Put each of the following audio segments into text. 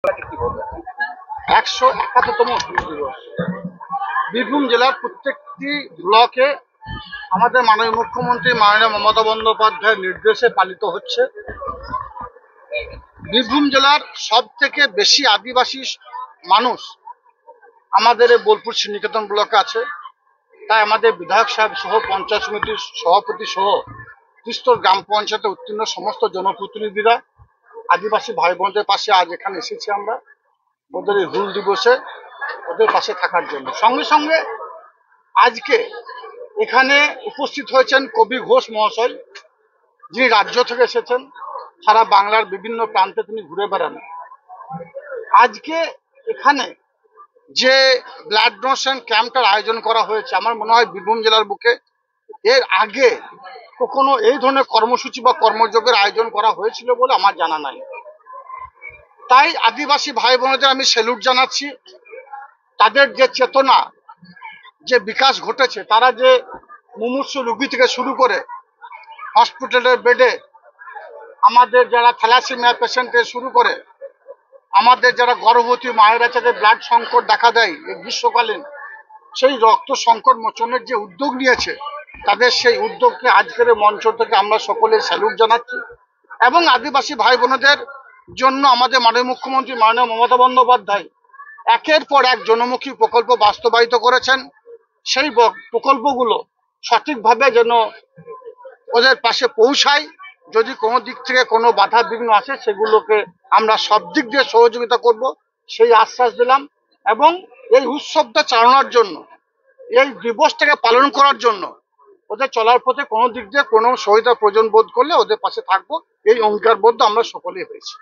171তম দিবস বীরভূম জেলার প্রত্যেকটি ব্লকে আমাদের মাননীয় মুখ্যমন্ত্রী মাননীয় মমতা বন্দ্যোপাধ্যায়ের নির্দেশে পালিত হচ্ছে। বীরভূম জেলার সব থেকে বেশি আদিবাসী মানুষ আমাদের এই বোলপুর শ্রীনিকেতন ব্লকে আছে। তাই আমাদের বিধায়ক সাহেব সহ পঞ্চায়েত সমিতির সভাপতি সহ ত্রিস্তর গ্রাম পঞ্চায়েতে উত্তীর্ণ সমস্ত জনপ্রতিনিধিরা আদিবাসী ভাই বোনদের পাশে আজ এখানে এসেছি আমরা ওদের এই হুল দিবসে ওদের পাশে থাকার জন্য। সঙ্গে সঙ্গে আজকে এখানে উপস্থিত হয়েছেন কবি ঘোষ মহাশয়, যিনি রাজ্য থেকে এসেছেন। সারা বাংলার বিভিন্ন প্রান্তে তিনি ঘুরে বেড়ান। আজকে এখানে যে ব্লাড ডোনেশন ক্যাম্পটার আয়োজন করা হয়েছে, আমার মনে হয় বীরভূম জেলার বুকে এর আগে কখনো এই ধরনের কর্মসূচি বা কর্মযজ্ঞের আয়োজন করা হয়েছিল বলে আমার জানা নাই। তাই আদিবাসী ভাই বোনদের আমি স্যালুট জানাচ্ছি। তাদের যে চেতনা, যে বিকাশ ঘটেছে, তারা যে মুমূর্ষু রোগী থেকে শুরু করে হসপিটালের বেডে আমাদের যারা থ্যালাসেমিয়া পেশেন্টের শুরু করে আমাদের যারা গর্ভবতী মায়েরা যাদের ব্লাড সংকট দেখা দেয় এই গ্রীষ্মকালীন, সেই রক্ত সংকট মোচনের যে উদ্যোগ নিয়েছে, তাদের সেই উদ্যোগকে আজকের মঞ্চ থেকে আমরা সকলে স্যালুট জানাচ্ছি। এবং আদিবাসী ভাই বোনদের জন্য আমাদের মাননীয় মুখ্যমন্ত্রী মাননীয় মমতা বন্দ্যোপাধ্যায় একের পর এক জনমুখী প্রকল্প বাস্তবায়িত করেছেন। সেই প্রকল্পগুলো সঠিকভাবে যেন ওদের পাশে পৌঁছায়, যদি কোনো দিক থেকে কোনো বাধা বিঘ্ন আসে সেগুলোকে আমরা সব দিক দিয়ে সহযোগিতা করব, সেই আশ্বাস দিলাম। এবং এই উৎসবটা চালানোর জন্য, এই দিবসটাকে পালন করার জন্য ওদের চলার পথে কোনো দিক দিয়ে কোনো সহায়তার প্রয়োজন বোধ করলে ওদের পাশে থাকবো, এই অঙ্গীকারবদ্ধ আমরা সকলেই হয়েছি।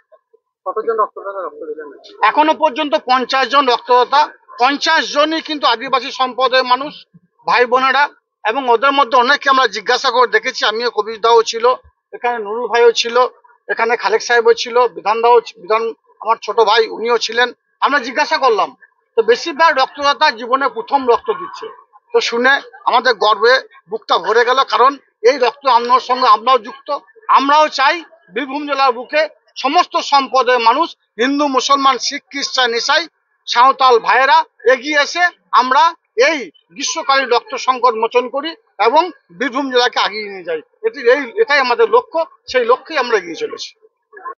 কতজন রক্তদাতা রক্ত দিলেন? এখনো পর্যন্ত 50 জন রক্তদাতা। 50 জনই কিন্তু আদিবাসী সম্প্রদায়ের মানুষ, ভাই বোনেরা। এবং ওদের মধ্যে অনেককে আমরা জিজ্ঞাসা করে দেখেছি। আমিও কবির দাও ছিল এখানে, নুরুল ভাইও ছিল এখানে, খালেক সাহেবও ছিল, বিধান আমার ছোট ভাই উনিও ছিলেন। আমরা জিজ্ঞাসা করলাম, তো বেশিরভাগ রক্তদাতা জীবনে প্রথম রক্ত দিচ্ছে। তো শুনে আমাদের গর্বে বুকটা ভরে গেল, কারণ এই রক্ত আন্দোলনের সঙ্গে আমরাও যুক্ত। আমরাও চাই বীরভূম জেলার বুকে সমস্ত সম্প্রদায়ের মানুষ, হিন্দু, মুসলমান, শিখ, খ্রিস্টান, ইসাই, সাঁওতাল ভাইয়েরা এগিয়ে এসে আমরা এই গ্রীষ্মকালীন রক্ত সংকট মোচন করি এবং বীরভূম জেলাকে এগিয়ে নিয়ে যাই। এটাই আমাদের লক্ষ্য, সেই লক্ষ্যেই আমরা এগিয়ে চলেছি।